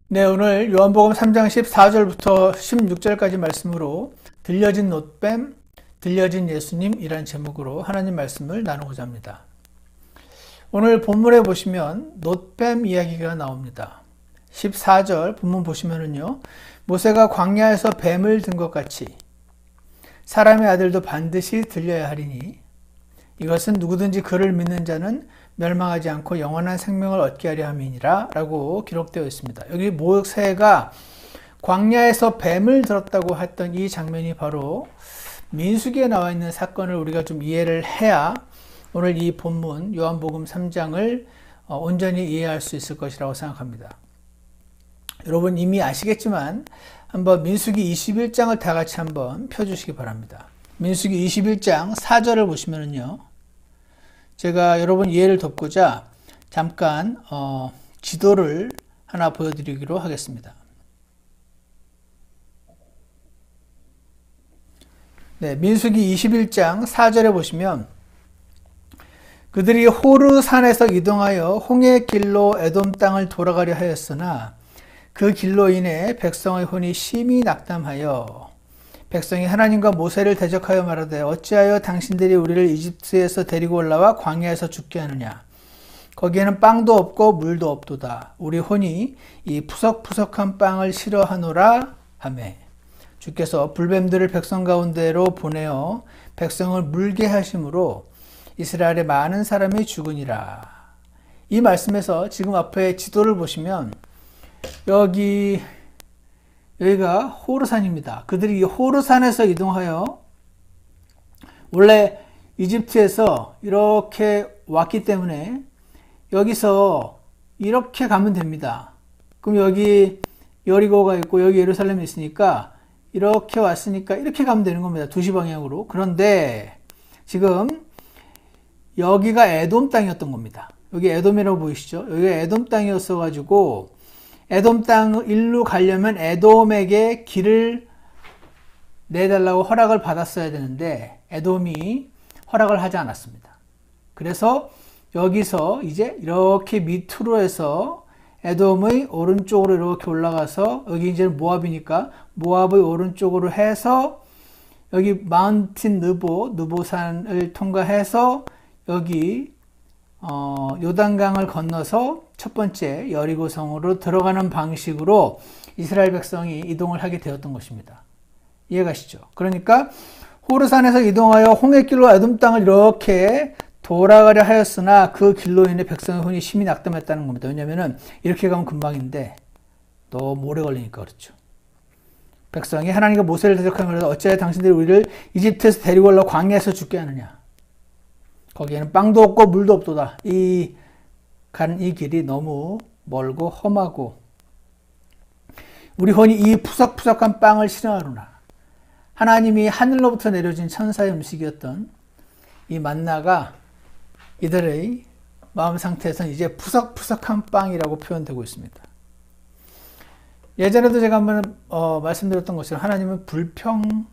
네, 오늘 요한복음 3장 14절부터 16절까지 말씀으로 들려진 놋뱀, 들려진 예수님이란 제목으로 하나님 말씀을 나누고자 합니다. 오늘 본문에 보시면 놋뱀 이야기가 나옵니다. 14절 본문 보시면은요, 모세가 광야에서 뱀을 든 것 같이 사람의 아들도 반드시 들려야 하리니 이것은 누구든지 그를 믿는 자는 멸망하지 않고 영원한 생명을 얻게 하려 함이니라 라고 기록되어 있습니다. 여기 모세가 광야에서 뱀을 들었다고 했던 이 장면이 바로 민수기에 나와 있는 사건을 우리가 좀 이해를 해야 오늘 이 본문 요한복음 3장을 온전히 이해할 수 있을 것이라고 생각합니다. 여러분 이미 아시겠지만 한번 민수기 21장을 다 같이 한번 펴주시기 바랍니다. 민수기 21장 4절을 보시면은요, 제가 여러분 이해를 돕고자 잠깐 지도를 하나 보여드리기로 하겠습니다. 네, 민수기 21장 4절에 보시면 그들이 호르산에서 이동하여 홍해 길로 에돔 땅을 돌아가려 하였으나 그 길로 인해 백성의 혼이 심히 낙담하여 백성이 하나님과 모세를 대적하여 말하되 어찌하여 당신들이 우리를 이집트에서 데리고 올라와 광야에서 죽게 하느냐. 거기에는 빵도 없고 물도 없도다. 우리 혼이 이 푸석푸석한 빵을 싫어하노라 하매 주께서 불뱀들을 백성 가운데로 보내어 백성을 물게 하심으로 이스라엘의 많은 사람이 죽으니라. 이 말씀에서 지금 앞에 지도를 보시면 여기가 호르산입니다. 그들이 호르산에서 이동하여 원래 이집트에서 이렇게 왔기 때문에 여기서 이렇게 가면 됩니다. 그럼 여기 여리고가 있고 여기 예루살렘이 있으니까 이렇게 왔으니까 이렇게 가면 되는 겁니다. 2시 방향으로. 그런데 지금 여기가 에돔 땅이었던 겁니다. 여기 에돔이라고 보이시죠? 여기가 에돔 땅이었어 가지고 에돔 땅 일로 가려면 에돔에게 길을 내달라고 허락을 받았어야 되는데 에돔이 허락을 하지 않았습니다. 그래서 여기서 이제 이렇게 밑으로 해서 에돔의 오른쪽으로 이렇게 올라가서 여기 이제 모압이니까 모압의 오른쪽으로 해서 여기 마운틴 느보산을 통과해서 여기 요단강을 건너서 첫 번째 여리고성으로 들어가는 방식으로 이스라엘 백성이 이동을 하게 되었던 것입니다. 이해가시죠? 그러니까 호르산에서 이동하여 홍해길로 에돔 땅을 이렇게 돌아가려 하였으나 그 길로 인해 백성의 혼이 심히 낙담했다는 겁니다. 왜냐하면 이렇게 가면 금방인데 너무 오래 걸리니까 그렇죠. 백성이 하나님과 모세를 대적하면서 어찌하여 당신들이 우리를 이집트에서 데리고 올라 광야에서 죽게 하느냐. 거기에는 빵도 없고 물도 없도다. 이 길이 너무 멀고 험하고 우리 혼이 이 푸석푸석한 빵을 싫어하노라. 하나님이 하늘로부터 내려진 천사의 음식이었던 이 만나가 이들의 마음 상태에서는 이제 푸석푸석한 빵이라고 표현되고 있습니다. 예전에도 제가 한번 말씀드렸던 것처럼 하나님은 불평,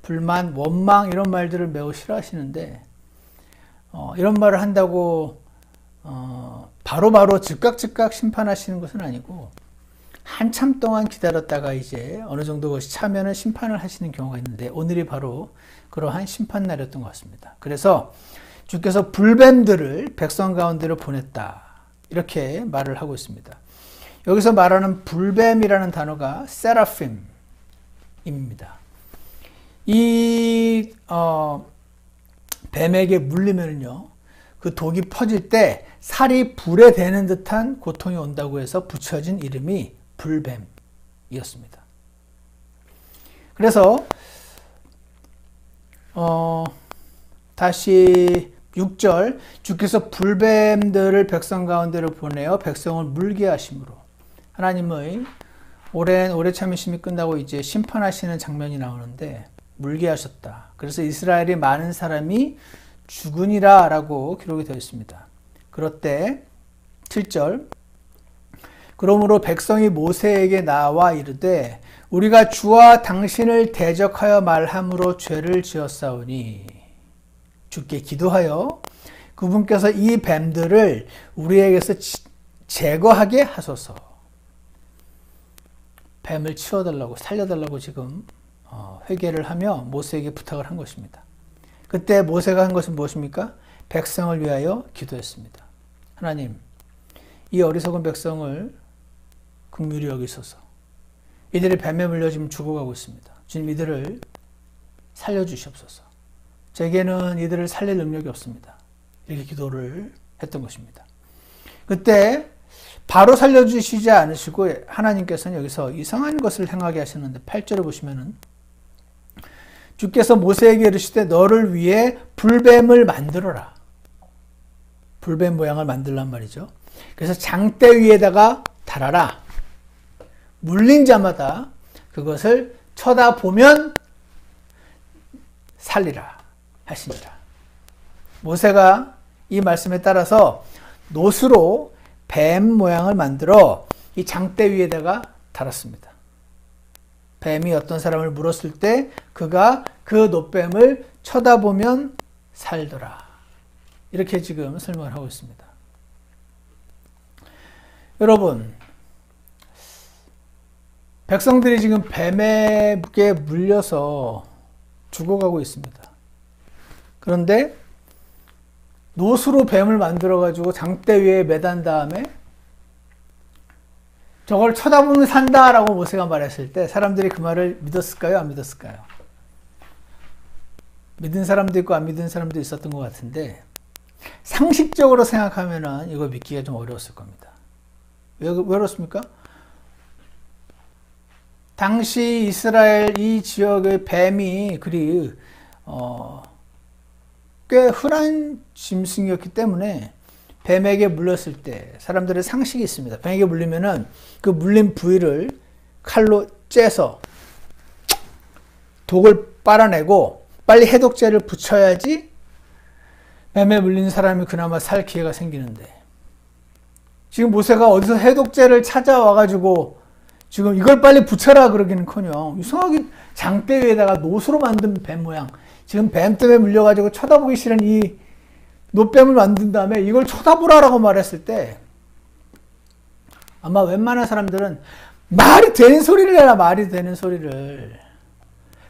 불만, 원망 이런 말들을 매우 싫어하시는데 이런 말을 한다고 바로바로 즉각 심판하시는 것은 아니고 한참 동안 기다렸다가 이제 어느 정도 것이 차면은 심판을 하시는 경우가 있는데 오늘이 바로 그러한 심판날이었던 것 같습니다. 그래서 주께서 불뱀들을 백성 가운데로 보냈다 이렇게 말을 하고 있습니다. 여기서 말하는 불뱀이라는 단어가 세라핌입니다. 이 뱀에게 물리면요, 그 독이 퍼질 때 살이 불에 대는 듯한 고통이 온다고 해서 붙여진 이름이 불뱀이었습니다. 그래서 다시 6절 주께서 불뱀들을 백성 가운데로 보내어 백성을 물게 하심으로 하나님의 오래 참으심이 끝나고 이제 심판하시는 장면이 나오는데 물게 하셨다. 그래서 이스라엘의 많은 사람이 죽으니라 라고 기록이 되어 있습니다. 그럴 때 7절 그러므로 백성이 모세에게 나와 이르되 우리가 주와 당신을 대적하여 말함으로 죄를 지었사오니 주께 기도하여 그분께서 이 뱀들을 우리에게서 제거하게 하소서. 뱀을 치워달라고 살려달라고 지금 회개를 하며 모세에게 부탁을 한 것입니다. 그때 모세가 한 것은 무엇입니까? 백성을 위하여 기도했습니다. 하나님, 이 어리석은 백성을 긍휼히 여기소서. 이들이 뱀에 물려 지금 죽어가고 있습니다. 주님, 이들을 살려주시옵소서. 제게는 이들을 살릴 능력이 없습니다. 이렇게 기도를 했던 것입니다. 그때 바로 살려주시지 않으시고 하나님께서는 여기서 이상한 것을 행하게 하시는데 8절에 보시면은 주께서 모세에게 이르시되 너를 위해 불뱀을 만들어라. 불뱀 모양을 만들란 말이죠. 그래서 장대 위에다가 달아라. 물린 자마다 그것을 쳐다보면 살리라 하시니라. 모세가 이 말씀에 따라서 놋으로 뱀 모양을 만들어 이 장대 위에다가 달았습니다. 뱀이 어떤 사람을 물었을 때 그가 그 놋뱀을 쳐다보면 살더라. 이렇게 지금 설명을 하고 있습니다. 여러분, 백성들이 지금 뱀에게 물려서 죽어가고 있습니다. 그런데 놋으로 뱀을 만들어가지고 장대 위에 매단 다음에 저걸 쳐다보면 산다라고 모세가 말했을 때 사람들이 그 말을 믿었을까요? 안 믿었을까요? 믿은 사람도 있고 안 믿은 사람도 있었던 것 같은데 상식적으로 생각하면은 이거 믿기가 좀 어려웠을 겁니다. 왜 그렇습니까? 당시 이스라엘 이 지역의 뱀이 꽤 흔한 짐승이었기 때문에 뱀에게 물렸을 때 사람들의 상식이 있습니다. 뱀에게 물리면은 그 물린 부위를 칼로 째서 독을 빨아내고 빨리 해독제를 붙여야지 뱀에 물린 사람이 그나마 살 기회가 생기는데 지금 모세가 어디서 해독제를 찾아와가지고 지금 이걸 빨리 붙여라 그러기는커녕 이상하게 장대 위에다가 놋으로 만든 뱀 모양 지금 뱀 때문에 물려가지고 쳐다보기 싫은 이 놋뱀을 만든 다음에 이걸 쳐다보라라고 말했을 때 아마 웬만한 사람들은 말이 되는 소리를 해라. 말이 되는 소리를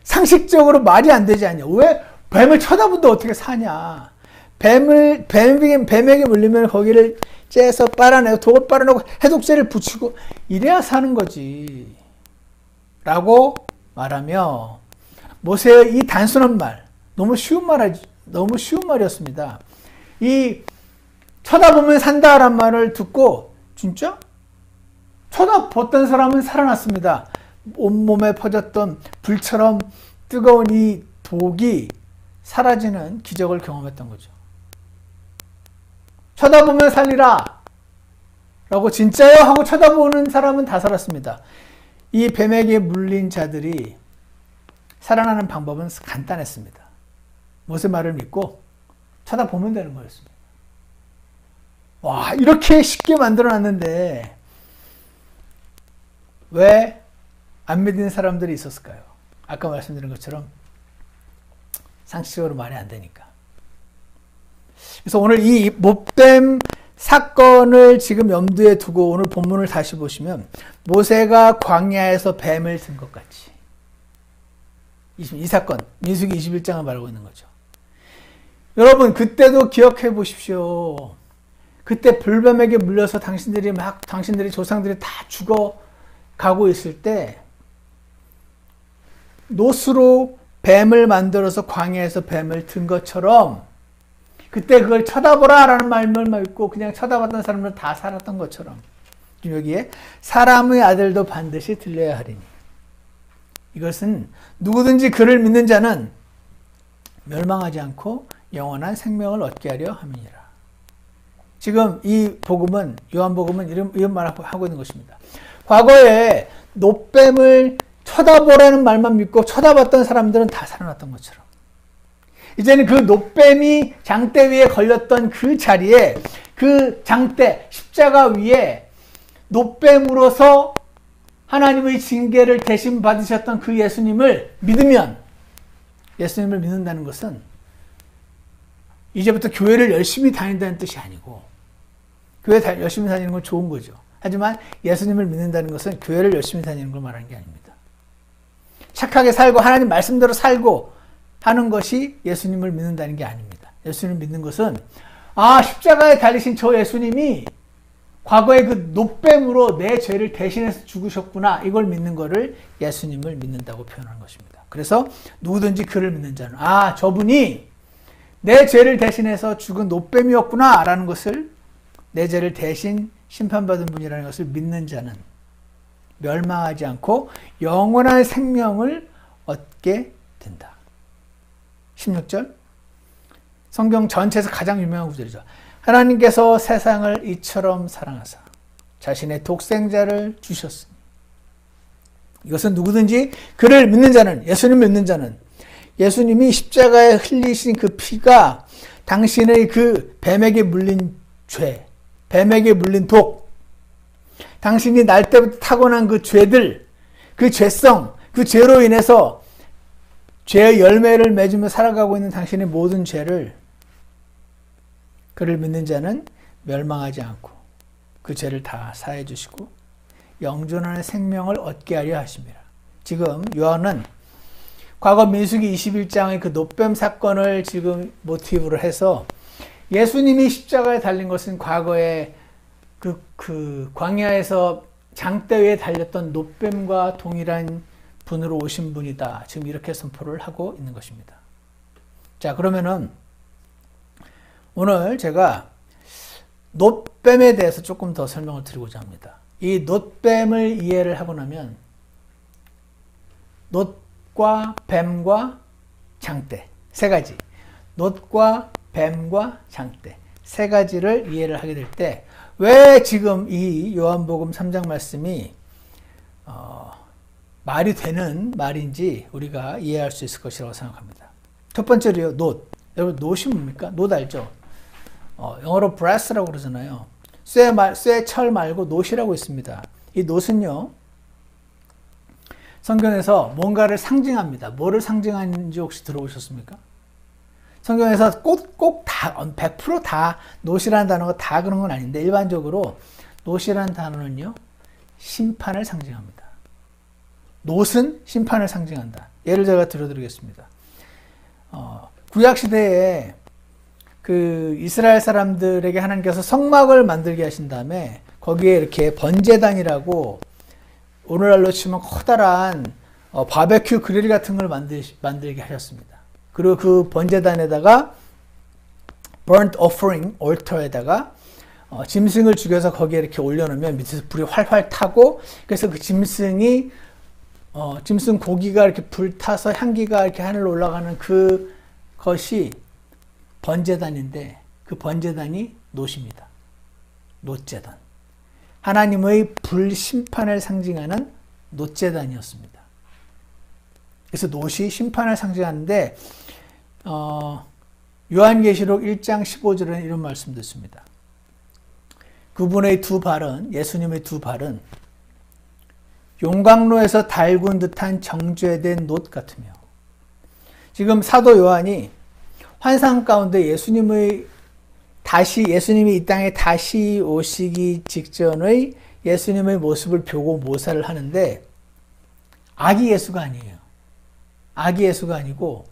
상식적으로 말이 안 되지 않냐. 왜 뱀을 쳐다본다 어떻게 사냐. 뱀에게 물리면 거기를 째서 빨아내고 독을 빨아내고 해독제를 붙이고 이래야 사는 거지 라고 말하며 모세의 이 단순한 말 너무 쉬운 말이었습니다. 이 쳐다보면 산다란 말을 듣고 진짜 쳐다봤던 사람은 살아났습니다. 온몸에 퍼졌던 불처럼 뜨거운 이 독이 사라지는 기적을 경험했던 거죠. 쳐다보면 살리라 라고 진짜요? 하고 쳐다보는 사람은 다 살았습니다. 이 뱀에게 물린 자들이 살아나는 방법은 간단했습니다. 모세 말을 믿고 쳐다보면 되는 거였습니다. 와, 이렇게 쉽게 만들어놨는데 왜 안 믿는 사람들이 있었을까요? 아까 말씀드린 것처럼 상식적으로 말이 안 되니까. 그래서 오늘 이 못뱀 사건을 지금 염두에 두고 오늘 본문을 다시 보시면 모세가 광야에서 뱀을 든 것 같이 이 사건 민수기 21장을 말하고 있는 거죠. 여러분 그때도 기억해 보십시오. 그때 불뱀에게 물려서 당신들이 조상들이 다 죽어가고 있을 때 놋으로 뱀을 만들어서 광야에서 뱀을 든 것처럼 그때 그걸 쳐다보라 라는 말만 믿고 그냥 쳐다봤던 사람들 다 살았던 것처럼 여기에 사람의 아들도 반드시 들려야 하리니 이것은 누구든지 그를 믿는 자는 멸망하지 않고 영원한 생명을 얻게 하려 함이니라. 지금 이 복음은 요한복음은 이런 말을 하고 있는 것입니다. 과거에 놋뱀을 쳐다보라는 말만 믿고 쳐다봤던 사람들은 다 살아났던 것처럼 이제는 그 놋뱀이 장대 위에 걸렸던 그 자리에 그 장대 십자가 위에 놋뱀으로서 하나님의 징계를 대신 받으셨던 그 예수님을 믿으면 예수님을 믿는다는 것은 이제부터 교회를 열심히 다닌다는 뜻이 아니고 교회 열심히 다니는 건 좋은 거죠. 하지만 예수님을 믿는다는 것은 교회를 열심히 다니는 걸 말하는 게 아닙니다. 착하게 살고 하나님 말씀대로 살고 하는 것이 예수님을 믿는다는 게 아닙니다. 예수님을 믿는 것은 십자가에 달리신 저 예수님이 과거의 그 노뱀으로 내 죄를 대신해서 죽으셨구나. 이걸 믿는 거를 예수님을 믿는다고 표현하는 것입니다. 그래서 누구든지 그를 믿는 자는 저분이 내 죄를 대신해서 죽은 노뱀이었구나 라는 것을, 내 죄를 대신 심판받은 분이라는 것을 믿는 자는 멸망하지 않고 영원한 생명을 얻게 된다. 16절 성경 전체에서 가장 유명한 구절이죠. 하나님께서 세상을 이처럼 사랑하사 자신의 독생자를 주셨으니. 이것은 누구든지 그를 믿는 자는, 예수님을 믿는 자는, 예수님이 십자가에 흘리신 그 피가 당신의 그 뱀에게 물린 죄, 뱀에게 물린 독, 당신이 날 때부터 타고난 그 죄들, 그 죄성, 그 죄로 인해서 죄의 열매를 맺으며 살아가고 있는 당신의 모든 죄를, 그를 믿는 자는 멸망하지 않고 그 죄를 다 사해 주시고 영존하는 생명을 얻게 하려 하심이라. 지금 요한은 과거 민수기 21장의 그 노뱀 사건을 지금 모티브로 해서 예수님이 십자가에 달린 것은 과거에 그 광야에서 장대 위에 달렸던 노뱀과 동일한 분으로 오신 분이다. 지금 이렇게 선포를 하고 있는 것입니다. 자, 그러면은 오늘 제가 놋뱀에 대해서 조금 더 설명을 드리고자 합니다. 이 놋뱀을 이해를 하고 나면 놋과 뱀과 장대 세 가지, 놋과 뱀과 장대 세 가지를 이해를 하게 될 때 왜 지금 이 요한복음 3장 말씀이 말이 되는 말인지 우리가 이해할 수 있을 것이라고 생각합니다. 첫 번째로요, 놋. 여러분 놋이 뭡니까? 놋 알죠? 영어로 brass라고 그러잖아요. 쇠, 철 말고 놋이라고 있습니다. 이 놋은요, 성경에서 뭔가를 상징합니다. 뭐를 상징하는지 혹시 들어보셨습니까? 성경에서 꼭 다, 100% 다 놋이라는 단어가 다 그런 건 아닌데, 일반적으로 놋이라는 단어는요, 심판을 상징합니다. 놋은 심판을 상징한다. 예를 제가 들어드리겠습니다. 구약시대에 그 이스라엘 사람들에게 하나님께서 성막을 만들게 하신 다음에 거기에 이렇게 번제단이라고 오늘날로 치면 커다란 바베큐 그릴 같은 걸 만들게 하셨습니다. 그리고 그 번제단에다가 burnt offering altar에다가 짐승을 죽여서 거기에 이렇게 올려놓으면 밑에서 불이 활활 타고, 그래서 그 짐승 고기가 이렇게 불타서 향기가 이렇게 하늘로 올라가는 그것이 번제단인데, 그 번제단이 놋입니다. 놋제단. 하나님의 불심판을 상징하는 놋제단이었습니다. 그래서 놋이 심판을 상징하는데, 요한계시록 1장 15절에는 이런 말씀도 있습니다. 그분의 두 발은, 예수님의 두 발은 용광로에서 달군 듯한 정죄된 놋 같으며. 지금 사도 요한이 환상 가운데 예수님이 이 땅에 다시 오시기 직전의 예수님의 모습을 보고 묘사를 하는데, 아기 예수가 아니에요. 아기 예수가 아니고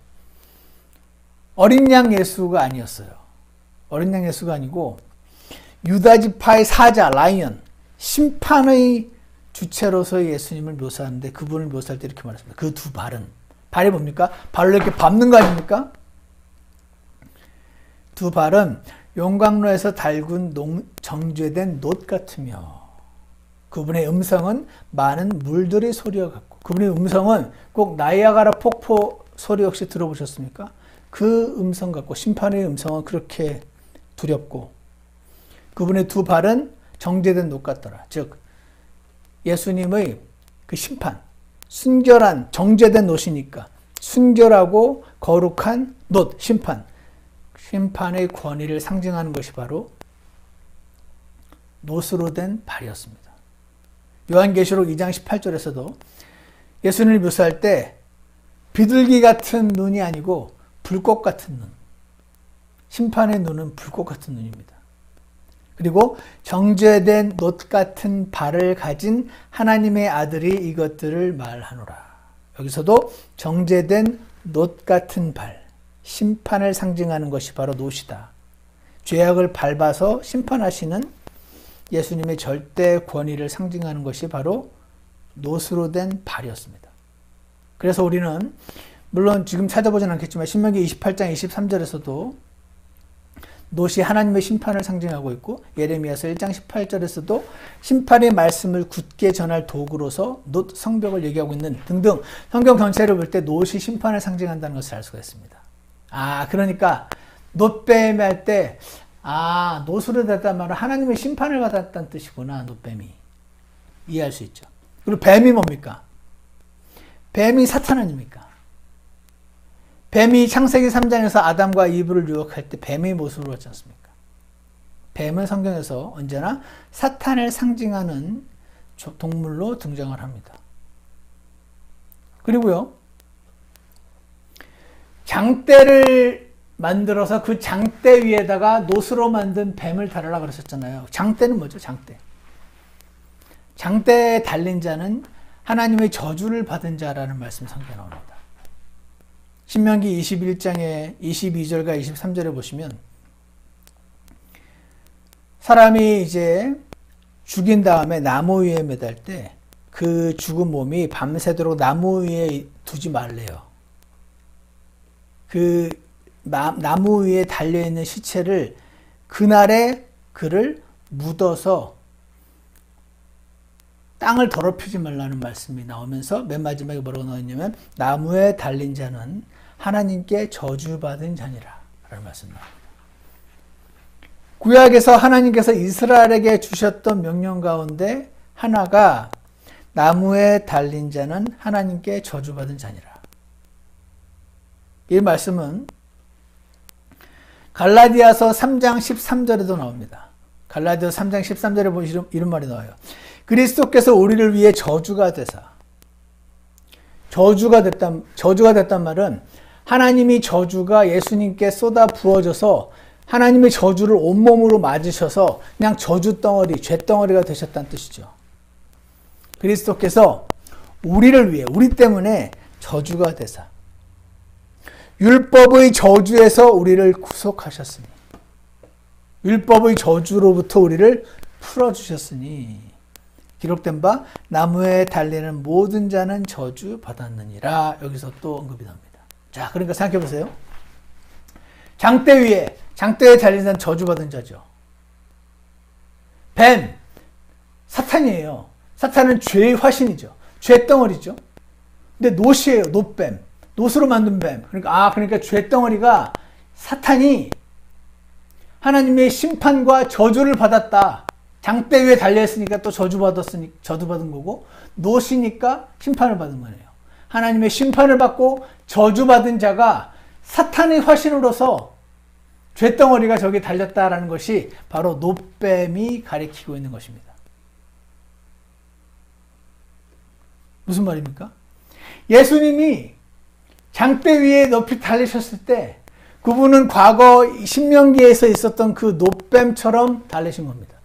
어린 양 예수가 아니었어요. 어린 양 예수가 아니고 유다지파의 사자, 라이언, 심판의 주체로서의 예수님을 묘사하는데, 그분을 묘사할 때 이렇게 말했습니다. 그 두 발은, 발이 뭡니까? 발로 이렇게 밟는 거 아닙니까? 두 발은 용광로에서 달군 정죄된 놋 같으며, 그분의 음성은 많은 물들의 소리와 같고. 그분의 음성은 꼭 나이아가라 폭포 소리 혹시 들어보셨습니까? 그 음성 같고, 심판의 음성은 그렇게 두렵고, 그분의 두 발은 정죄된 놋 같더라. 즉 예수님의 그 심판, 순결한 정죄된 놋이니까 순결하고 거룩한 놋, 심판의 권위를 상징하는 것이 바로 놋으로 된 발이었습니다. 요한계시록 2장 18절에서도 예수님을 묘사할 때 비둘기 같은 눈이 아니고 불꽃 같은 눈, 심판의 눈은 불꽃 같은 눈입니다. 그리고 정죄된 놋 같은 발을 가진 하나님의 아들이 이것들을 말하노라. 여기서도 정죄된 놋 같은 발, 심판을 상징하는 것이 바로 놋이다. 죄악을 밟아서 심판하시는 예수님의 절대 권위를 상징하는 것이 바로 놋으로 된 발이었습니다. 그래서 우리는 물론 지금 찾아보진 않겠지만 신명기 28장 23절에서도 놋이 하나님의 심판을 상징하고 있고 예레미야서 1장 18절에서도 심판의 말씀을 굳게 전할 도구로서 놋 성벽을 얘기하고 있는 등등 성경 전체를 볼 때 놋이 심판을 상징한다는 것을 알 수가 있습니다. 그러니까 놋뱀이 할 때 놋으로 됐단 말은 하나님의 심판을 받았다는 뜻이구나. 놋뱀이 이해할 수 있죠. 그리고 뱀이 뭡니까? 뱀이 사탄 아닙니까? 뱀이 창세기 3장에서 아담과 이브를 유혹할 때 뱀의 모습으로 왔지 않습니까? 뱀은 성경에서 언제나 사탄을 상징하는 동물로 등장을 합니다. 그리고요, 장대를 만들어서 그 장대 위에다가 놋으로 만든 뱀을 달으라 그러셨잖아요. 장대는 뭐죠? 장대. 장대에 달린 자는 하나님의 저주를 받은 자라는 말씀 성경에 나옵니다. 신명기 21장의 22절과 23절에 보시면 사람이 이제 죽인 다음에 나무 위에 매달 때 그 죽은 몸이 밤새도록 나무 위에 두지 말래요. 그 나무 위에 달려있는 시체를 그날에 그를 묻어서 땅을 더럽히지 말라는 말씀이 나오면서 맨 마지막에 뭐라고 나왔냐면 나무에 달린 자는 하나님께 저주받은 자니라 라는 말씀 나옵니다. 구약에서 하나님께서 이스라엘에게 주셨던 명령 가운데 하나가 나무에 달린 자는 하나님께 저주받은 자니라. 이 말씀은 갈라디아서 3장 13절에도 나옵니다. 갈라디아서 3장 13절에 보시면 이런 말이 나와요. 그리스도께서 우리를 위해 저주가 되사. 저주가 됐단 말은 하나님이 저주가 예수님께 쏟아 부어져서 하나님의 저주를 온몸으로 맞으셔서 그냥 저주 덩어리, 죄 덩어리가 되셨다는 뜻이죠. 그리스도께서 우리를 위해, 우리 때문에 저주가 되사 율법의 저주에서 우리를 구속하셨으니 율법의 저주로부터 우리를 풀어주셨으니 기록된 바 나무에 달리는 모든 자는 저주 받았느니라. 여기서 또 언급이 나옵니다. 자, 그러니까 생각해 보세요. 장대에 달린 자는 저주받은 자죠. 뱀, 사탄이에요. 사탄은 죄의 화신이죠. 죄덩어리죠. 근데 놋이에요. 놋뱀. 놋으로 만든 뱀. 그러니까 죄덩어리가 사탄이 하나님의 심판과 저주를 받았다. 장대 위에 달려있으니까 또 저주받은 거고, 놋이니까 심판을 받은 거네요. 하나님의 심판을 받고 저주받은 자가 사탄의 화신으로서 죄덩어리가 저기 달렸다라는 것이 바로 놋뱀이 가리키고 있는 것입니다. 무슨 말입니까? 예수님이 장대 위에 높이 달리셨을 때 그분은 과거 신명기에서 있었던 그 놋뱀처럼 달리신 겁니다.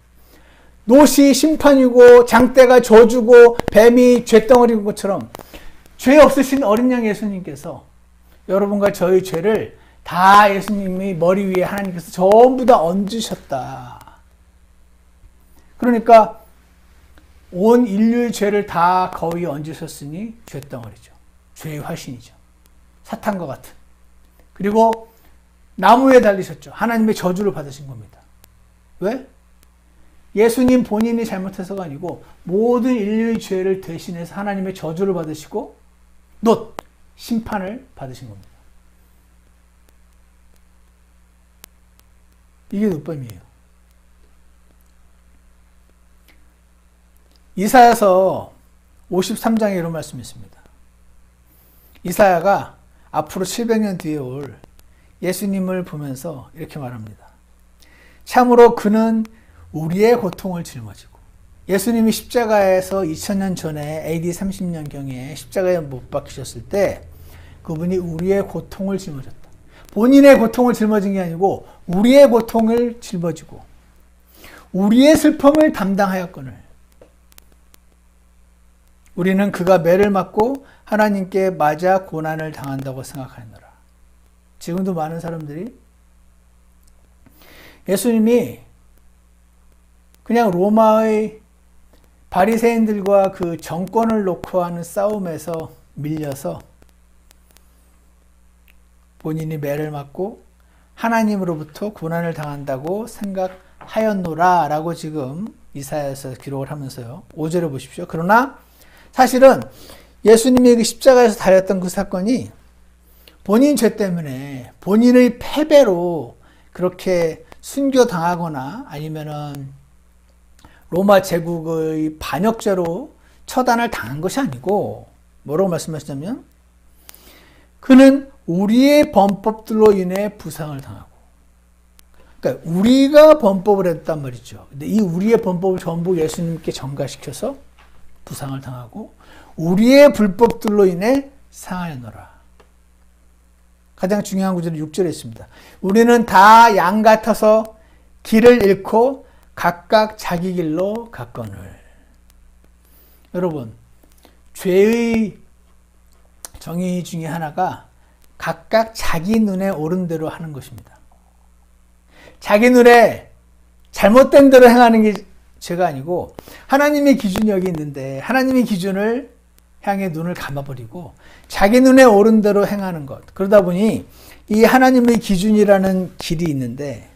놋이 심판이고 장대가 저주고 뱀이 죄덩어리인 것처럼 죄 없으신 어린 양 예수님께서 여러분과 저의 죄를 다 예수님이 머리 위에 하나님께서 전부 다 얹으셨다. 그러니까 온 인류의 죄를 다 거의 얹으셨으니 죄덩어리죠. 죄의 화신이죠. 사탄과 같은. 그리고 나무에 달리셨죠. 하나님의 저주를 받으신 겁니다. 왜? 예수님 본인이 잘못해서가 아니고 모든 인류의 죄를 대신해서 하나님의 저주를 받으시고 놋, 심판을 받으신 겁니다. 이게 놋뱀이에요. 이사야서 53장에 이런 말씀이 있습니다. 이사야가 앞으로 700년 뒤에 올 예수님을 보면서 이렇게 말합니다. 참으로 그는 우리의 고통을 짊어지고 예수님이 십자가에서 2000년 전에 AD 30년경에 십자가에 못 박히셨을 때 그분이 우리의 고통을 짊어졌다. 본인의 고통을 짊어진 게 아니고 우리의 고통을 짊어지고 우리의 슬픔을 담당하였거늘 우리는 그가 매를 맞고 하나님께 맞아 고난을 당한다고 생각하노라. 지금도 많은 사람들이 예수님이 그냥 로마의 바리새인들과 그 정권을 놓고 하는 싸움에서 밀려서 본인이 매를 맞고 하나님으로부터 고난을 당한다고 생각하였노라 라고 지금 이사야에서 기록을 하면서요. 5절을 보십시오. 그러나 사실은 예수님이 그 십자가에서 달렸던 그 사건이 본인 죄 때문에 본인의 패배로 그렇게 순교당하거나 아니면은 로마 제국의 반역죄로 처단을 당한 것이 아니고 뭐라고 말씀하시냐면 그는 우리의 범법들로 인해 부상을 당하고 그러니까 우리가 범법을 했단 말이죠. 근데 이 우리의 범법을 전부 예수님께 전가시켜서 부상을 당하고 우리의 불법들로 인해 상하였노라. 가장 중요한 구절은 6절에 있습니다. 우리는 다 양 같아서 길을 잃고 각각 자기 길로 갔거늘. 여러분, 죄의 정의 중에 하나가 각각 자기 눈에 옳은 대로 하는 것입니다. 자기 눈에 잘못된 대로 행하는 게 죄가 아니고 하나님의 기준이 여기 있는데 하나님의 기준을 향해 눈을 감아버리고 자기 눈에 옳은 대로 행하는 것. 그러다 보니 이 하나님의 기준이라는 길이 있는데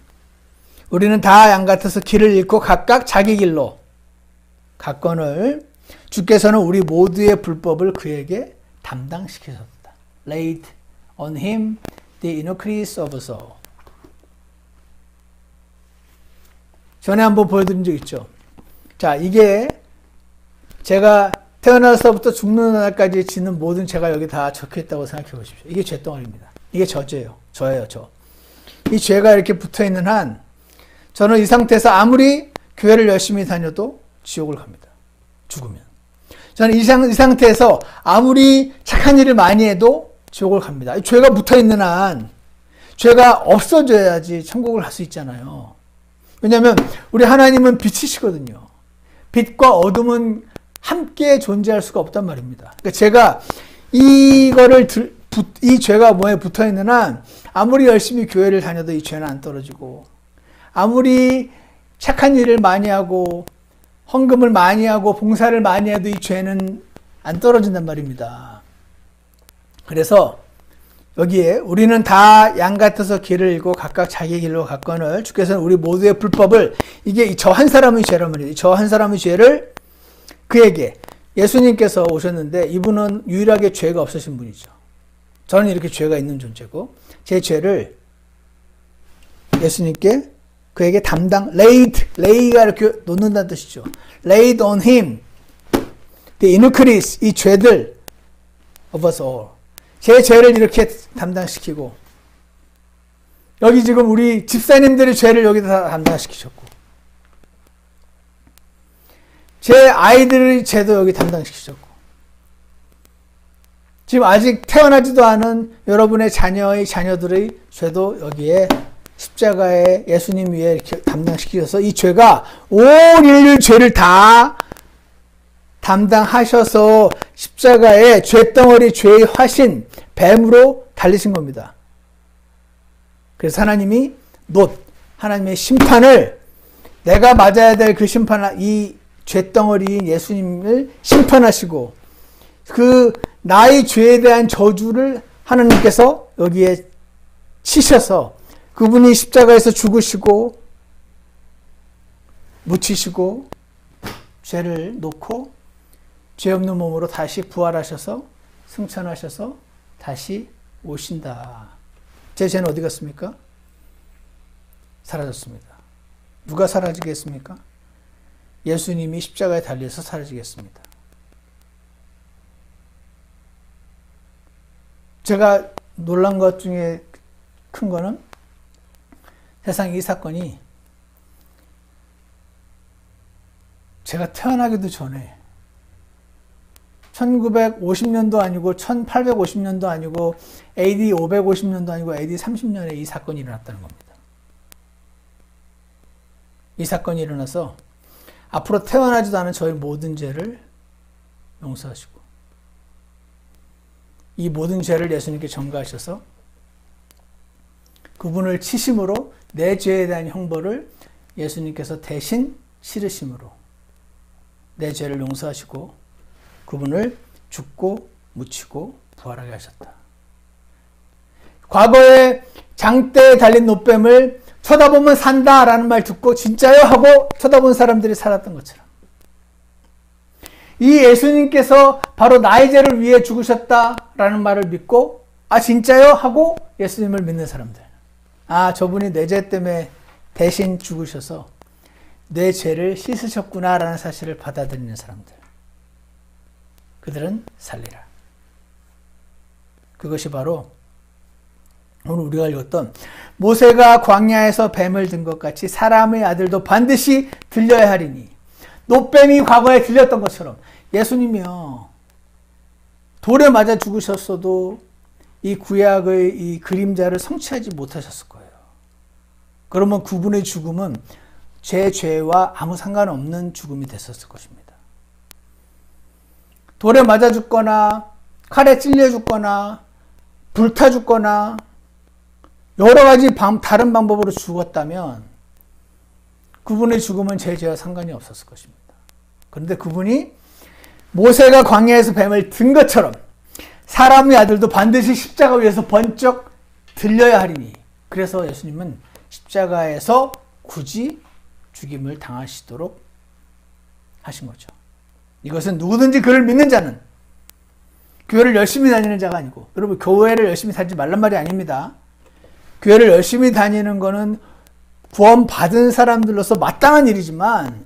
우리는 다 양 같아서 길을 잃고 각각 자기 길로 갔거늘 주께서는 우리 모두의 불법을 그에게 담당시키셨다. Laid on him the iniquities of us all. 전에 한번 보여드린 적 있죠. 자, 이게 제가 태어나서부터 죽는 날까지 짓는 모든 죄가 여기 다 적혀있다고 생각해 보십시오. 이게 죄덩어리입니다. 이게 저죄예요. 저예요, 저. 이 죄가 이렇게 붙어있는 한 저는 이 상태에서 아무리 교회를 열심히 다녀도 지옥을 갑니다. 죽으면. 저는 이 상태에서 아무리 착한 일을 많이 해도 지옥을 갑니다. 죄가 붙어있는 한 죄가 없어져야지 천국을 갈 수 있잖아요. 왜냐하면 우리 하나님은 빛이시거든요. 빛과 어둠은 함께 존재할 수가 없단 말입니다. 그러니까 제가 이 죄가 뭐에 붙어 있는 한 아무리 열심히 교회를 다녀도 이 죄는 안 떨어지고 아무리 착한 일을 많이 하고 헌금을 많이 하고 봉사를 많이 해도 이 죄는 안 떨어진단 말입니다. 그래서 여기에 우리는 다 양 같아서 길을 잃고 각각 자기 길로 갔거늘 주께서는 우리 모두의 불법을 이게 저 한 사람의 죄란 말이에요. 저 한 사람의 죄를 그에게 예수님께서 오셨는데 이분은 유일하게 죄가 없으신 분이죠. 저는 이렇게 죄가 있는 존재고 제 죄를 예수님께 그에게 lay가 이렇게 놓는다는 뜻이죠. laid on him the iniquities 이 죄들 of us all 제 죄를 이렇게 담당시키고 여기 지금 우리 집사님들의 죄를 여기다 담당시키셨고 제 아이들의 죄도 여기 담당시키셨고 지금 아직 태어나지도 않은 여러분의 자녀들의 죄도 여기에 십자가에 예수님 위에 이렇게 담당시키셔서 이 죄가 온 인류 죄를 다 담당하셔서 십자가에 죄덩어리 죄의 화신 뱀으로 달리신 겁니다. 그래서 하나님이 하나님의 심판을 내가 맞아야 될 그 심판을 이 죄덩어리인 예수님을 심판하시고 그 나의 죄에 대한 저주를 하나님께서 여기에 치셔서 그분이 십자가에서 죽으시고 묻히시고 죄를 놓고 죄 없는 몸으로 다시 부활하셔서 승천하셔서 다시 오신다. 제 죄는 어디 갔습니까? 사라졌습니다. 누가 사라지겠습니까? 예수님이 십자가에 달려서 사라지겠습니다. 제가 놀란 것 중에 큰 거는 세상 이 사건이 제가 태어나기도 전에 1950년도 아니고 1850년도 아니고 AD 550년도 아니고 AD 30년에 이 사건이 일어났다는 겁니다. 이 사건이 일어나서 앞으로 태어나지도 않은 저의 모든 죄를 용서하시고 이 모든 죄를 예수님께 전가하셔서 그분을 치심으로 내 죄에 대한 형벌을 예수님께서 대신 치르심으로 내 죄를 용서하시고 그분을 죽고 묻히고 부활하게 하셨다. 과거에 장대에 달린 노뱀을 쳐다보면 산다라는 말 듣고 진짜요? 하고 쳐다본 사람들이 살았던 것처럼 이 예수님께서 바로 나의 죄를 위해 죽으셨다라는 말을 믿고 아 진짜요? 하고 예수님을 믿는 사람들. 아 저분이 내 죄 때문에 대신 죽으셔서 내 죄를 씻으셨구나라는 사실을 받아들이는 사람들. 그들은 살리라. 그것이 바로 오늘 우리가 읽었던 모세가 광야에서 뱀을 든 것 같이 사람의 아들도 반드시 들려야 하리니 노뱀이 과거에 들렸던 것처럼 예수님이요 돌에 맞아 죽으셨어도 이 구약의 이 그림자를 성취하지 못하셨을 거예요. 그러면 그분의 죽음은 제 죄와 아무 상관없는 죽음이 됐었을 것입니다. 돌에 맞아 죽거나 칼에 찔려 죽거나 불타 죽거나 여러 가지 다른 방법으로 죽었다면 그분의 죽음은 제 죄와 상관이 없었을 것입니다. 그런데 그분이 모세가 광야에서 뱀을 든 것처럼 사람의 아들도 반드시 십자가 위에서 번쩍 들려야 하리니 그래서 예수님은 십자가에서 굳이 죽임을 당하시도록 하신 거죠. 이것은 누구든지 그를 믿는 자는 교회를 열심히 다니는 자가 아니고 여러분 교회를 열심히 다니지 말란 말이 아닙니다. 교회를 열심히 다니는 거는 구원받은 사람들로서 마땅한 일이지만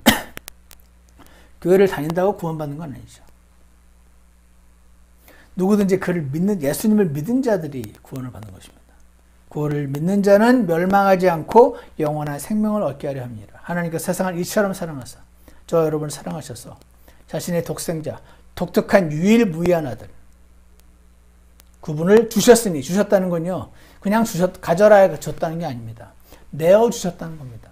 교회를 다닌다고 구원받는 건 아니죠. 누구든지 그를 믿는 예수님을 믿은 자들이 구원을 받는 것입니다. 그를 믿는 자는 멸망하지 않고 영원한 생명을 얻게 하려 합니다. 하나님께서 세상을 이처럼 사랑하사 저 여러분을 사랑하셔서 자신의 독생자 독특한 유일무이한 아들 그분을 주셨으니 주셨다는 건요 그냥 가져라 줬다는 게 아닙니다. 내어주셨다는 겁니다.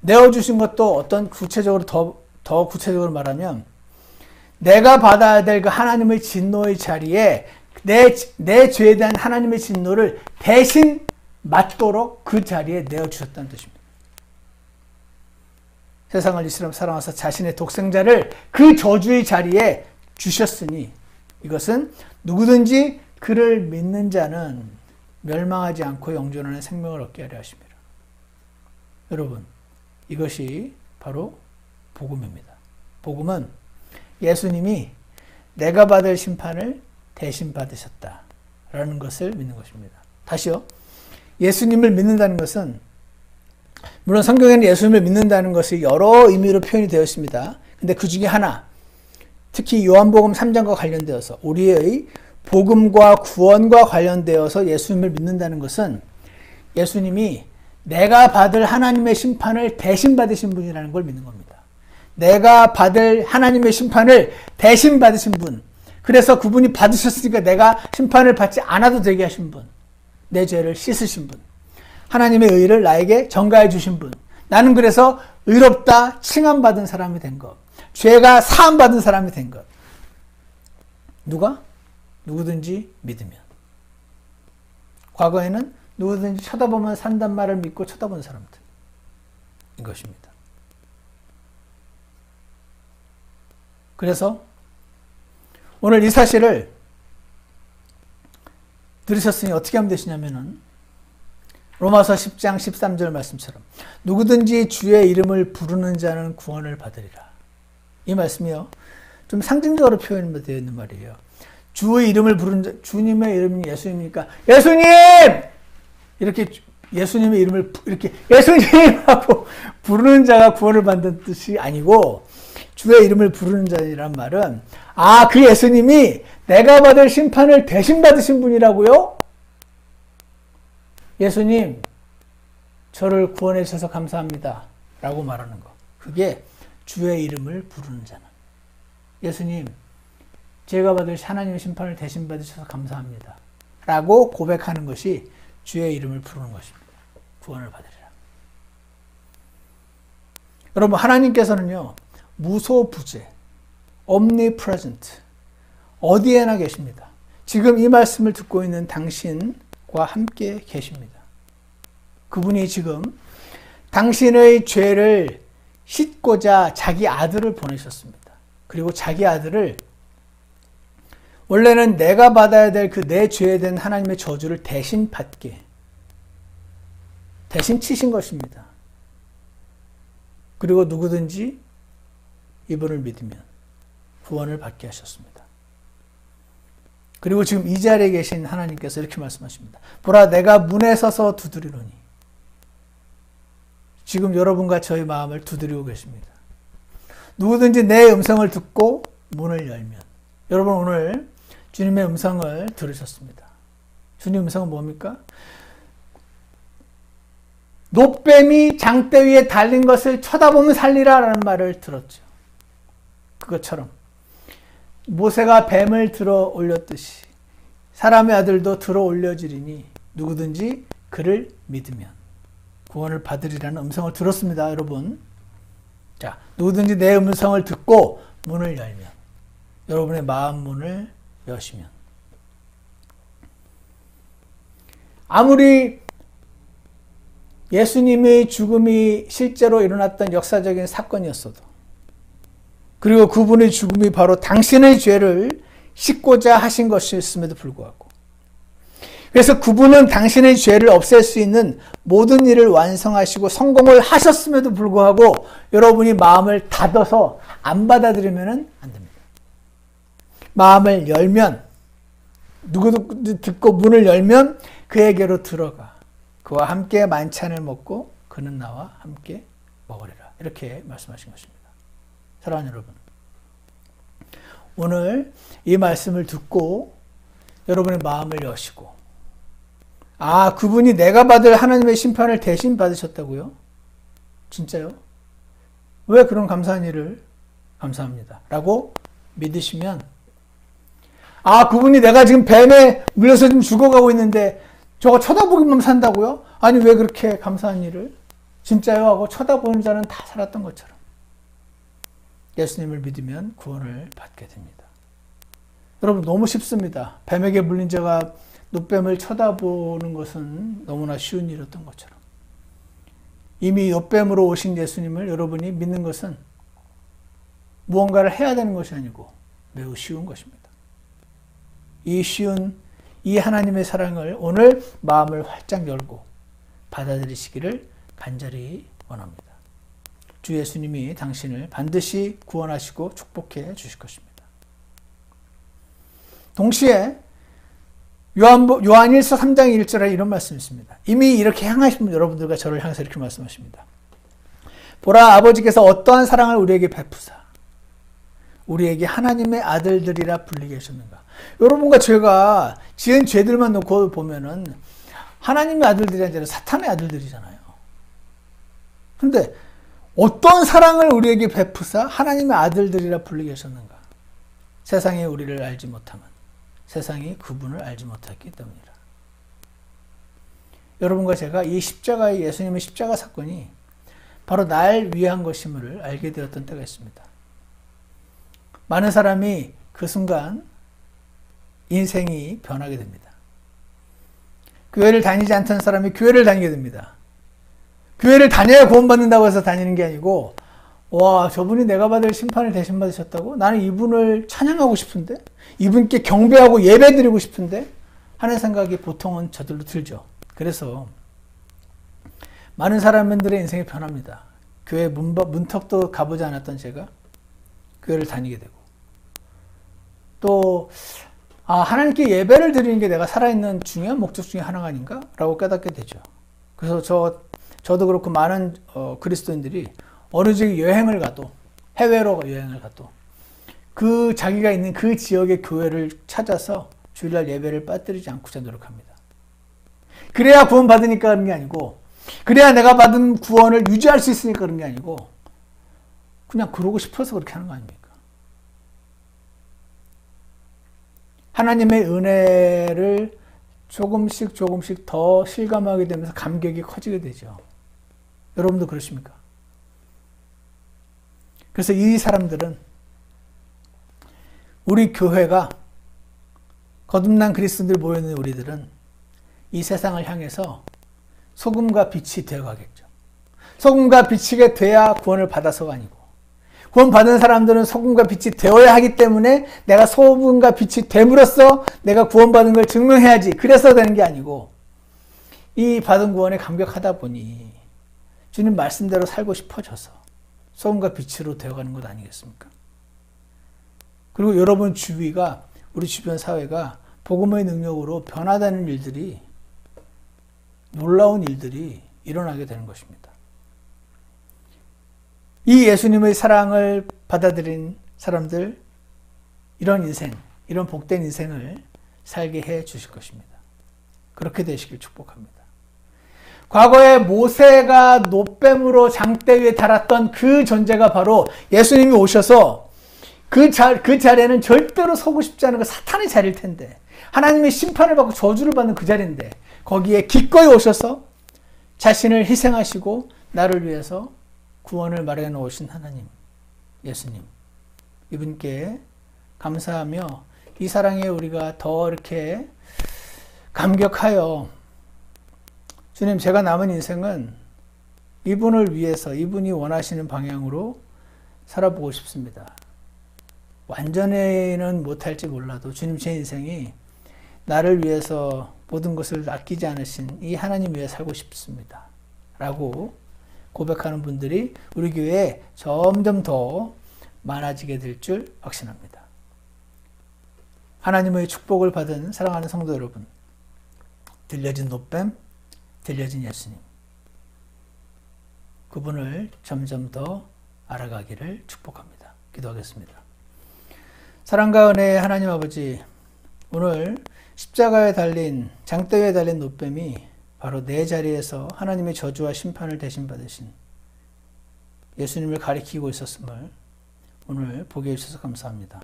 내어주신 것도 어떤 구체적으로 더 구체적으로 말하면 내가 받아야 될 그 하나님의 진노의 자리에 내 죄에 대한 하나님의 진노를 대신 맞도록 그 자리에 내어주셨다는 뜻입니다. 세상을 이처럼 사랑하사 자신의 독생자를 그 저주의 자리에 주셨으니 이것은 누구든지 그를 믿는 자는 멸망하지 않고 영존하는 생명을 얻게 하려 하십니다. 여러분 이것이 바로 복음입니다. 복음은 예수님이 내가 받을 심판을 대신 받으셨다라는 것을 믿는 것입니다. 다시요. 예수님을 믿는다는 것은 물론 성경에는 예수님을 믿는다는 것이 여러 의미로 표현이 되어 있습니다. 근데 그 중에 하나 특히 요한복음 3장과 관련되어서 우리의 복음과 구원과 관련되어서 예수님을 믿는다는 것은 예수님이 내가 받을 하나님의 심판을 대신 받으신 분이라는 걸 믿는 겁니다. 내가 받을 하나님의 심판을 대신 받으신 분. 그래서 그분이 받으셨으니까 내가 심판을 받지 않아도 되게 하신 분. 내 죄를 씻으신 분. 하나님의 의를 나에게 전가해 주신 분. 나는 그래서 의롭다 칭함받은 사람이 된 것. 죄가 사함받은 사람이 된 것. 누가? 누구든지 믿으면. 과거에는 누구든지 쳐다보면 산단 말을 믿고 쳐다본 사람들. 이것입니다. 그래서 오늘 이 사실을 들으셨으니 어떻게 하면 되시냐면은 로마서 10장 13절 말씀처럼 누구든지 주의 이름을 부르는 자는 구원을 받으리라. 이 말씀이요. 좀 상징적으로 표현되어 있는 말이에요. 주의 이름을 부르는 자, 주님의 이름이 예수님이니까 예수님! 이렇게 예수님의 이름을 이렇게 예수님! 하고 부르는 자가 구원을 받는 뜻이 아니고 주의 이름을 부르는 자이란 말은 그 예수님이 내가 받을 심판을 대신 받으신 분이라고요? 예수님, 저를 구원해 주셔서 감사합니다. 라고 말하는 거. 그게 주의 이름을 부르는 자는. 예수님, 제가 받을 하나님의 심판을 대신 받으셔서 감사합니다. 라고 고백하는 것이 주의 이름을 부르는 것입니다. 구원을 받으리라. 여러분, 하나님께서는요, 무소부재, omnipresent, 어디에나 계십니다. 지금 이 말씀을 듣고 있는 당신과 함께 계십니다. 그분이 지금 당신의 죄를 씻고자 자기 아들을 보내셨습니다. 그리고 자기 아들을 원래는 내가 받아야 될 그 내 죄에 대한 하나님의 저주를 대신 받게, 대신 치신 것입니다. 그리고 누구든지 이분을 믿으면 구원을 받게 하셨습니다. 그리고 지금 이 자리에 계신 하나님께서 이렇게 말씀하십니다. 보라, 내가 문에 서서 두드리노니. 지금 여러분과 저의 마음을 두드리고 계십니다. 누구든지 내 음성을 듣고 문을 열면. 여러분, 오늘 주님의 음성을 들으셨습니다. 주님의 음성은 뭡니까? 놋뱀이 장대 위에 달린 것을 쳐다보면 살리라 라는 말을 들었죠. 그것처럼 모세가 뱀을 들어 올렸듯이 사람의 아들도 들어 올려지리니 누구든지 그를 믿으면 구원을 받으리라는 음성을 들었습니다, 여러분. 자, 누구든지 내 음성을 듣고 문을 열면, 여러분의 마음 문을 여시면, 아무리 예수님의 죽음이 실제로 일어났던 역사적인 사건이었어도, 그리고 그분의 죽음이 바로 당신의 죄를 씻고자 하신 것이었음에도 불구하고, 그래서 그분은 당신의 죄를 없앨 수 있는 모든 일을 완성하시고 성공을 하셨음에도 불구하고 여러분이 마음을 닫아서 안 받아들이면 안 됩니다. 마음을 열면, 누구도 듣고 문을 열면 그에게로 들어가 그와 함께 만찬을 먹고 그는 나와 함께 먹으리라. 이렇게 말씀하신 것입니다. 사랑하는 여러분, 오늘 이 말씀을 듣고 여러분의 마음을 여시고, 아, 그분이 내가 받을 하나님의 심판을 대신 받으셨다고요? 진짜요? 왜 그런 감사한 일을 감사합니다 라고 믿으시면, 아, 그분이 내가 지금 뱀에 물려서 지금 죽어가고 있는데 저거 쳐다보기만 산다고요? 아니, 왜 그렇게 감사한 일을? 진짜요? 하고 쳐다보는 자는 다 살았던 것처럼 예수님을 믿으면 구원을 받게 됩니다. 여러분, 너무 쉽습니다. 뱀에게 물린 자가 놋뱀을 쳐다보는 것은 너무나 쉬운 일이었던 것처럼, 이미 놋뱀으로 오신 예수님을 여러분이 믿는 것은 무언가를 해야 되는 것이 아니고 매우 쉬운 것입니다. 이 쉬운 이 하나님의 사랑을 오늘 마음을 활짝 열고 받아들이시기를 간절히 원합니다. 주 예수님이 당신을 반드시 구원하시고 축복해 주실 것입니다. 동시에 요한일서 3장 1절에 이런 말씀이 있습니다. 이미 이렇게 향하신 분, 여러분들과 저를 향해서 이렇게 말씀하십니다. 보라, 아버지께서 어떠한 사랑을 우리에게 베푸사 우리에게 하나님의 아들들이라 불리게 하셨는가. 여러분과 제가 지은 죄들만 놓고 보면은 하나님의 아들들이 아니라 사탄의 아들들이잖아요. 근데 어떤 사랑을 우리에게 베푸사 하나님의 아들들이라 불리게 하셨는가. 세상이 우리를 알지 못하면 세상이 그분을 알지 못했기 때문이라. 여러분과 제가 이 십자가의 예수님의 십자가 사건이 바로 날 위한 것임을 알게 되었던 때가 있습니다. 많은 사람이 그 순간 인생이 변하게 됩니다. 교회를 다니지 않던 사람이 교회를 다니게 됩니다. 교회를 다녀야 구원받는다고 해서 다니는 게 아니고, 와, 저분이 내가 받을 심판을 대신 받으셨다고? 나는 이분을 찬양하고 싶은데? 이분께 경배하고 예배드리고 싶은데? 하는 생각이 보통은 저들로 들죠. 그래서 많은 사람들의 인생이 변합니다. 교회 문턱도 가보지 않았던 제가 교회를 다니게 되고, 또 하나님께 예배를 드리는 게 내가 살아있는 중요한 목적 중에 하나가 아닌가? 라고 깨닫게 되죠. 그래서 저도 그렇고 많은 그리스도인들이 어느 지역 여행을 가도, 해외로 여행을 가도 그 자기가 있는 그 지역의 교회를 찾아서 주일날 예배를 빠뜨리지 않고자 노력합니다. 그래야 구원 받으니까 그런 게 아니고, 그래야 내가 받은 구원을 유지할 수 있으니까 그런 게 아니고, 그냥 그러고 싶어서 그렇게 하는 거 아닙니까? 하나님의 은혜를 조금씩 더 실감하게 되면서 감격이 커지게 되죠. 여러분도 그러십니까? 그래서 이 사람들은 우리 교회가 거듭난 그리스도인들이 모여있는 우리들은 이 세상을 향해서 소금과 빛이 되어가겠죠. 소금과 빛이 돼야 구원을 받아서가 아니고, 구원 받은 사람들은 소금과 빛이 되어야 하기 때문에 내가 소금과 빛이 됨으로써 내가 구원받은 걸 증명해야지, 그래서 되는 게 아니고, 이 받은 구원에 감격하다 보니 주님 말씀대로 살고 싶어져서 소금과 빛으로 되어가는 것 아니겠습니까? 그리고 여러분 주위가, 우리 주변 사회가 복음의 능력으로 변화되는 일들이, 놀라운 일들이 일어나게 되는 것입니다. 이 예수님의 사랑을 받아들인 사람들, 이런 인생, 이런 복된 인생을 살게 해 주실 것입니다. 그렇게 되시길 축복합니다. 과거에 모세가 놋뱀으로 장대 위에 달았던 그 존재가 바로 예수님이 오셔서 그 자리에는 절대로 서고 싶지 않은 그 사탄의 자리일 텐데, 하나님의 심판을 받고 저주를 받는 그 자리인데, 거기에 기꺼이 오셔서 자신을 희생하시고 나를 위해서 구원을 마련해 놓으신 하나님, 예수님, 이분께 감사하며 이 사랑에 우리가 더 이렇게 감격하여, 주님, 제가 남은 인생은 이분을 위해서, 이분이 원하시는 방향으로 살아보고 싶습니다. 완전히는 못할지 몰라도 주님, 제 인생이 나를 위해서 모든 것을 아끼지 않으신 이 하나님 위해 살고 싶습니다. 라고 고백하는 분들이 우리 교회에 점점 더 많아지게 될 줄 확신합니다. 하나님의 축복을 받은 사랑하는 성도 여러분, 들려진 놋뱀, 들려진 예수님, 그분을 점점 더 알아가기를 축복합니다. 기도하겠습니다. 사랑과 은혜의 하나님 아버지, 오늘 십자가에 달린, 장대 위에 달린 놋뱀이 바로 내 자리에서 하나님의 저주와 심판을 대신 받으신 예수님을 가리키고 있었음을 오늘 보게 해주셔서 감사합니다.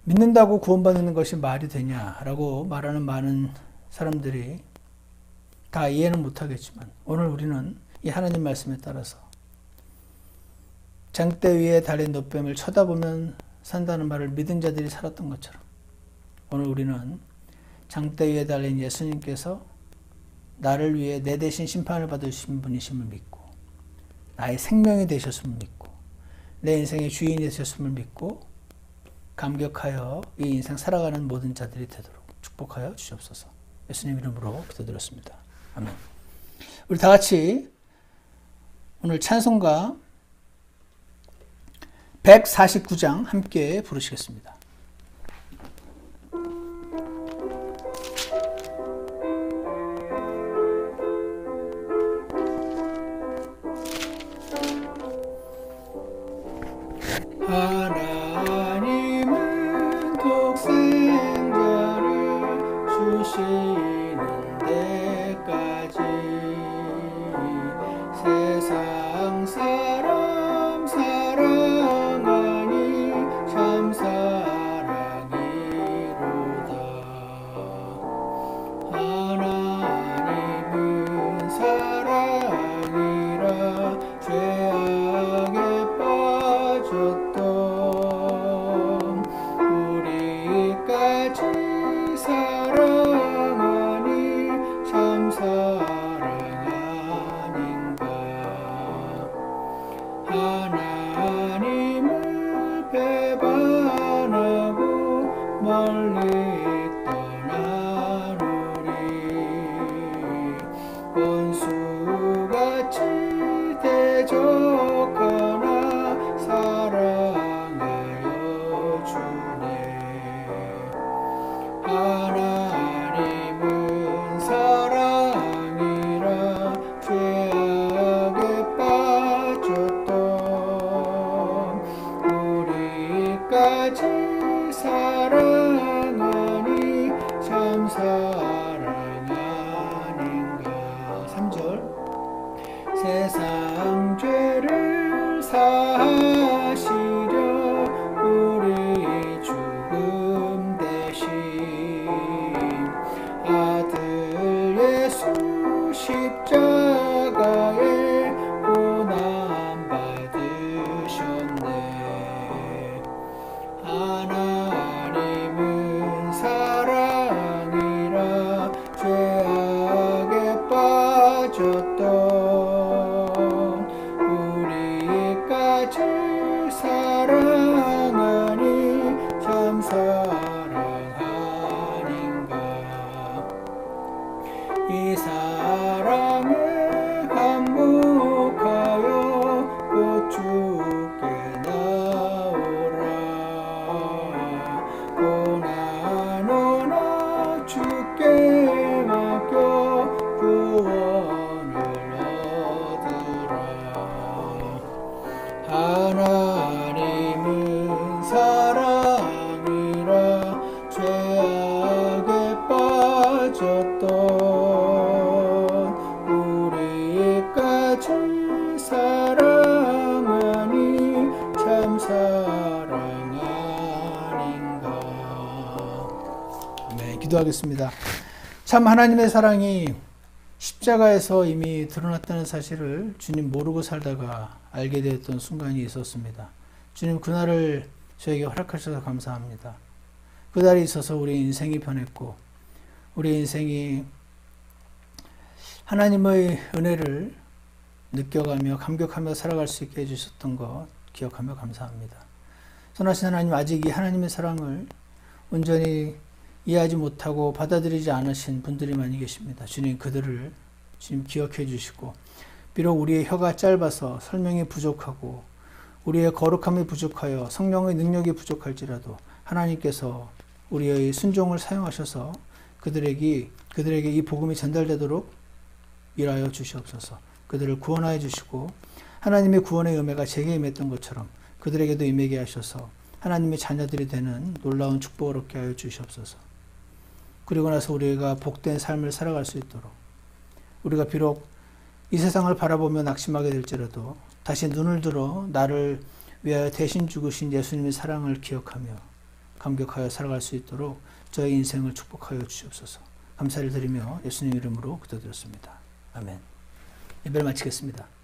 믿는다고 구원받는 것이 말이 되냐라고 말하는 많은 사람들이 다 이해는 못하겠지만, 오늘 우리는 이 하나님 말씀에 따라서 장대 위에 달린 놋뱀을 쳐다보면 산다는 말을 믿은 자들이 살았던 것처럼, 오늘 우리는 장대 위에 달린 예수님께서 나를 위해 내 대신 심판을 받으신 분이심을 믿고, 나의 생명이 되셨음을 믿고, 내 인생의 주인이 되셨음을 믿고 감격하여 이 인생 살아가는 모든 자들이 되도록 축복하여 주시옵소서. 예수님 이름으로 기도드렸습니다. 아멘. 우리 다 같이 오늘 찬송가 149장 함께 부르시겠습니다. 하나님은 독생자를 주시는 데까지 세상 사람 사랑하니 참 사랑이로다. 하나님은 사랑이라 죄악에 빠졌던 우리까지 사랑하니 참 사랑 아닌가. 하나님을 배반하고 멀리 떠나노니 원수같이 대적하나 사랑하여 주네. 하나님은 사랑이라 죄악에 빠졌던 우리까지 사랑하니 참 사랑 아닌가. 3절 세상 죄를 사하시려 우리 죽음 대신 아들 예수 십자가에 고난 받으시네. 기도하겠습니다. 참 하나님의 사랑이 십자가에서 이미 드러났다는 사실을 주님 모르고 살다가 알게 되었던 순간이 있었습니다. 주님 그날을 저에게 허락하셔서 감사합니다. 그날이 있어서 우리 인생이 변했고 우리 인생이 하나님의 은혜를 느껴가며 감격하며 살아갈 수 있게 해주셨던 것 기억하며 감사합니다. 선하신 하나님, 아직 이 하나님의 사랑을 온전히 이해하지 못하고 받아들이지 않으신 분들이 많이 계십니다. 주님 그들을 주님 기억해 주시고, 비록 우리의 혀가 짧아서 설명이 부족하고 우리의 거룩함이 부족하여 성령의 능력이 부족할지라도 하나님께서 우리의 순종을 사용하셔서 그들에게 이 복음이 전달되도록 일하여 주시옵소서. 그들을 구원하여 주시고 하나님의 구원의 은혜가 제게 임했던 것처럼 그들에게도 임하게 하셔서 하나님의 자녀들이 되는 놀라운 축복을 얻게 하여 주시옵소서. 그리고 나서 우리가 복된 삶을 살아갈 수 있도록, 우리가 비록 이 세상을 바라보며 낙심하게 될지라도 다시 눈을 들어 나를 위하여 대신 죽으신 예수님의 사랑을 기억하며 감격하여 살아갈 수 있도록 저의 인생을 축복하여 주시옵소서. 감사를 드리며 예수님 이름으로 기도드렸습니다. 아멘. 예배를 마치겠습니다.